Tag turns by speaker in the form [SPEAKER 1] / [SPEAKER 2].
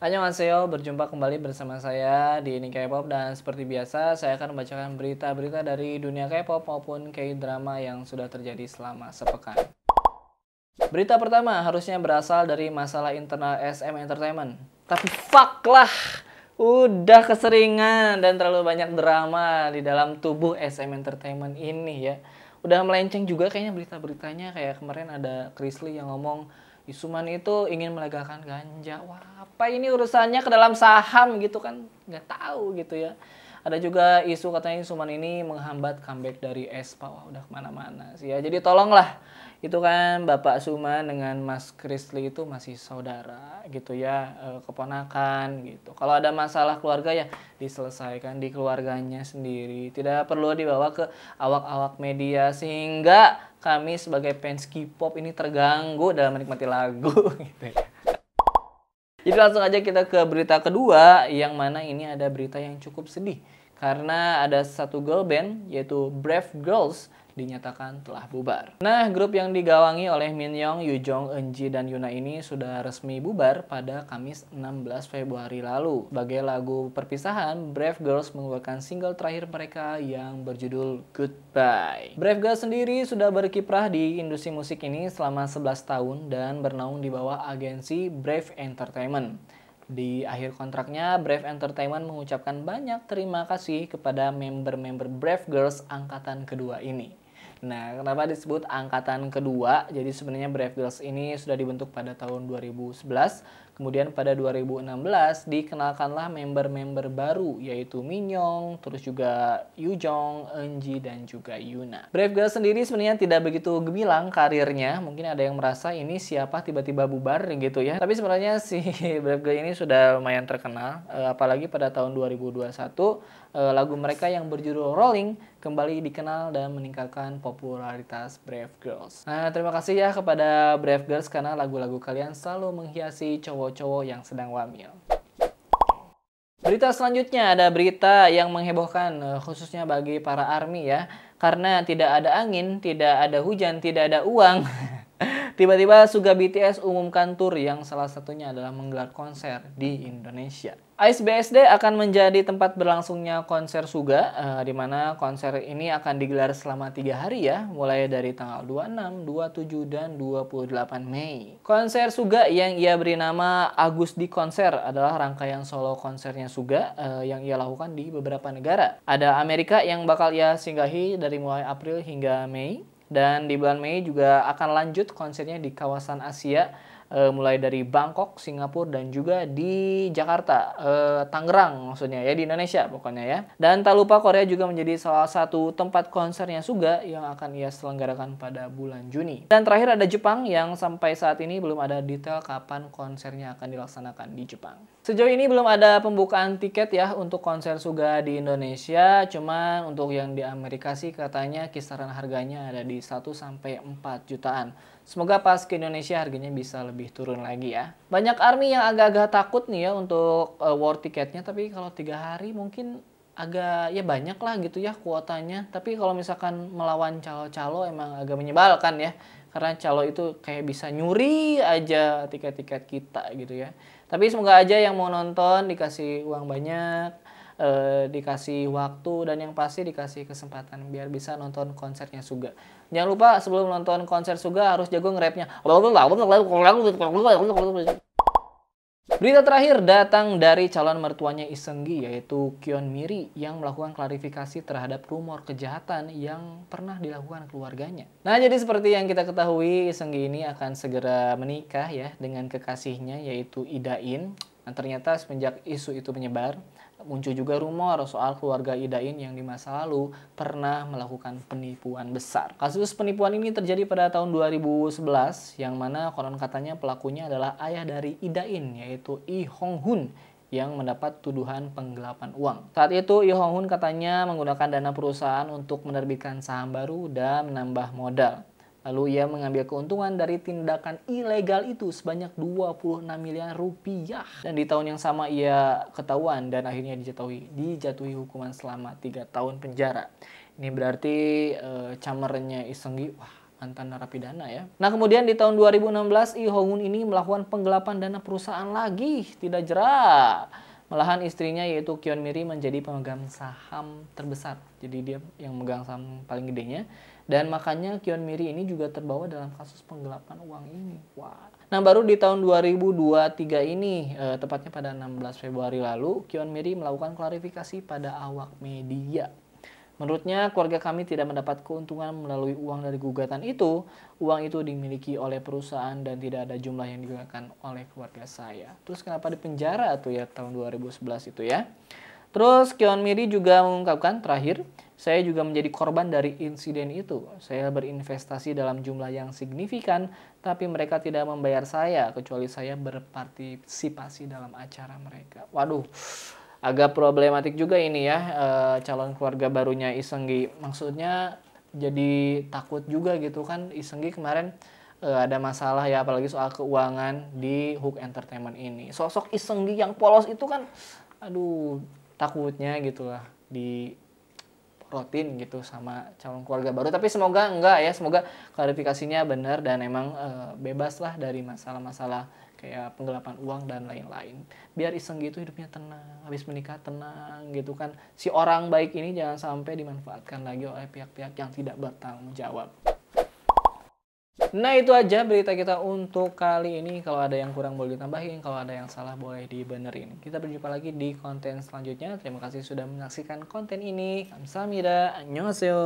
[SPEAKER 1] Annyeonghaseyo, berjumpa kembali bersama saya di Ini K-pop dan seperti biasa saya akan membacakan berita-berita dari dunia K-pop maupun K-drama yang sudah terjadi selama sepekan. Berita pertama harusnya berasal dari masalah internal SM Entertainment. Tapi fuck lah, udah keseringan dan terlalu banyak drama di dalam tubuh SM Entertainment ini ya. Udah melenceng juga kayaknya berita-beritanya, kayak kemarin ada Chris Lee yang ngomong Isuman itu ingin melegalkan ganja. Wah, apa ini urusannya ke dalam saham gitu kan? Nggak tahu gitu ya. Ada juga isu katanya Isuman ini menghambat comeback dari aespa. Wah, udah kemana-mana sih ya. Jadi tolonglah. Itu kan Bapak Suman dengan Mas Krisli itu masih saudara gitu ya, keponakan gitu. Kalau ada masalah keluarga ya diselesaikan di keluarganya sendiri. Tidak perlu dibawa ke awak-awak media sehingga kami sebagai fans K-pop ini terganggu dalam menikmati lagu gitu ya. Jadi langsung aja kita ke berita kedua, yang mana ini ada berita yang cukup sedih. Karena ada satu girl band, yaitu Brave Girls, dinyatakan telah bubar. Nah, grup yang digawangi oleh Minyoung, Yujong, Eunji, dan Yuna ini sudah resmi bubar pada Kamis 16 Februari lalu. Sebagai lagu perpisahan, Brave Girls mengeluarkan single terakhir mereka yang berjudul Goodbye. Brave Girls sendiri sudah berkiprah di industri musik ini selama 11 tahun dan bernaung di bawah agensi Brave Entertainment. Di akhir kontraknya, Brave Entertainment mengucapkan banyak terima kasih kepada member-member Brave Girls angkatan kedua ini. Nah, kenapa disebut angkatan kedua? Jadi sebenarnya Brave Girls ini sudah dibentuk pada tahun 2011. Kemudian pada 2016 dikenalkanlah member-member baru, yaitu Minyoung, terus juga Yujong, Eunji, dan juga Yuna. Brave Girls sendiri sebenarnya tidak begitu gemilang karirnya. Mungkin ada yang merasa ini siapa tiba-tiba bubar gitu ya. Tapi sebenarnya si Brave Girls ini sudah lumayan terkenal. Apalagi pada tahun 2021, lagu mereka yang berjudul Rolling kembali dikenal dan meningkatkan popularitas Brave Girls. Nah, terima kasih ya kepada Brave Girls karena lagu-lagu kalian selalu menghiasi cowok-cowok yang sedang wamil. Berita selanjutnya ada berita yang menghebohkan khususnya bagi para ARMY ya. Karena tidak ada angin, tidak ada hujan, tidak ada uang. Tiba-tiba Suga BTS umumkan tur yang salah satunya adalah menggelar konser di Indonesia. Ice BSD akan menjadi tempat berlangsungnya konser Suga, di mana konser ini akan digelar selama 3 hari ya, mulai dari tanggal 26, 27, dan 28 Mei. Konser Suga yang ia beri nama Agus di Konser adalah rangkaian solo konsernya Suga yang ia lakukan di beberapa negara. Ada Amerika yang bakal ia singgahi dari mulai April hingga Mei. Dan di bulan Mei juga akan lanjut konsernya di kawasan Asia, mulai dari Bangkok, Singapura, dan juga di Jakarta, Tangerang maksudnya ya, di Indonesia pokoknya ya. Dan tak lupa Korea juga menjadi salah satu tempat konsernya Suga yang akan ia selenggarakan pada bulan Juni. Dan terakhir ada Jepang yang sampai saat ini belum ada detail kapan konsernya akan dilaksanakan di Jepang. Sejauh ini belum ada pembukaan tiket ya untuk konser Suga di Indonesia, cuman untuk yang di Amerika sih katanya kisaran harganya ada di 1-4 jutaan. Semoga pas ke Indonesia harganya bisa lebih turun lagi ya. Banyak ARMY yang agak-agak takut nih ya untuk war tiketnya, tapi kalau 3 hari mungkin agak ya banyak lah gitu ya kuotanya. Tapi kalau misalkan melawan calo-calo emang agak menyebalkan ya. Karena calo itu kayak bisa nyuri aja tiket-tiket kita gitu ya. Tapi semoga aja yang mau nonton dikasih uang banyak, dikasih waktu, dan yang pasti dikasih kesempatan biar bisa nonton konsernya Suga. Jangan lupa sebelum nonton konser Suga harus jago nge-rapnya. Berita terakhir datang dari calon mertuanya Iseunggi, yaitu Kwon Miri, yang melakukan klarifikasi terhadap rumor kejahatan yang pernah dilakukan keluarganya. Nah, jadi seperti yang kita ketahui, Iseunggi ini akan segera menikah ya dengan kekasihnya, yaitu Lee Da-in. Nah, ternyata semenjak isu itu menyebar, muncul juga rumor soal keluarga Lee Da-in yang di masa lalu pernah melakukan penipuan besar. Kasus penipuan ini terjadi pada tahun 2011, yang mana konon katanya pelakunya adalah ayah dari Lee Da-in, yaitu Lee Hong-hun, yang mendapat tuduhan penggelapan uang. Saat itu Lee Hong-hun katanya menggunakan dana perusahaan untuk menerbitkan saham baru dan menambah modal. Lalu ia mengambil keuntungan dari tindakan ilegal itu sebanyak 26 miliar rupiah. Dan di tahun yang sama ia ketahuan dan akhirnya dijatuhi hukuman selama 3 tahun penjara. Ini berarti camernya Iseunggi, wah mantan narapidana ya. Nah, kemudian di tahun 2016 Lee Hong-un ini melakukan penggelapan dana perusahaan lagi, tidak jerak. Malahan istrinya yaitu Kyon Miri menjadi pemegang saham terbesar. Jadi dia yang megang saham paling gedenya. Dan makanya Kyon Miri ini juga terbawa dalam kasus penggelapan uang ini. Wah. Nah, baru di tahun 2023 ini, tepatnya pada 16 Februari lalu, Kyon Miri melakukan klarifikasi pada awak media. Menurutnya, keluarga kami tidak mendapat keuntungan melalui uang dari gugatan itu. Uang itu dimiliki oleh perusahaan dan tidak ada jumlah yang digunakan oleh keluarga saya. Terus kenapa dipenjara tuh ya tahun 2011 itu ya? Terus Kyon Miri juga mengungkapkan terakhir, saya juga menjadi korban dari insiden itu. Saya berinvestasi dalam jumlah yang signifikan, tapi mereka tidak membayar saya, kecuali saya berpartisipasi dalam acara mereka. Waduh, agak problematik juga ini ya, calon keluarga barunya Isenggi. Maksudnya jadi takut juga gitu kan, Isenggi kemarin ada masalah ya, apalagi soal keuangan di Hook Entertainment ini. Sosok Isenggi yang polos itu kan, aduh, takutnya gitu lah di rotin gitu sama calon keluarga baru. Tapi semoga enggak ya, semoga klarifikasinya benar dan emang bebas lah dari masalah-masalah kayak penggelapan uang dan lain-lain. Biar Iseng gitu hidupnya tenang, habis menikah tenang gitu kan. Si orang baik ini jangan sampai dimanfaatkan lagi oleh pihak-pihak yang tidak bertanggung jawab. Nah, itu aja berita kita untuk kali ini. Kalau ada yang kurang boleh ditambahin, kalau ada yang salah boleh dibenerin. Kita berjumpa lagi di konten selanjutnya. Terima kasih sudah menyaksikan konten ini. Kamsahamnida. Annyeonghaseyo.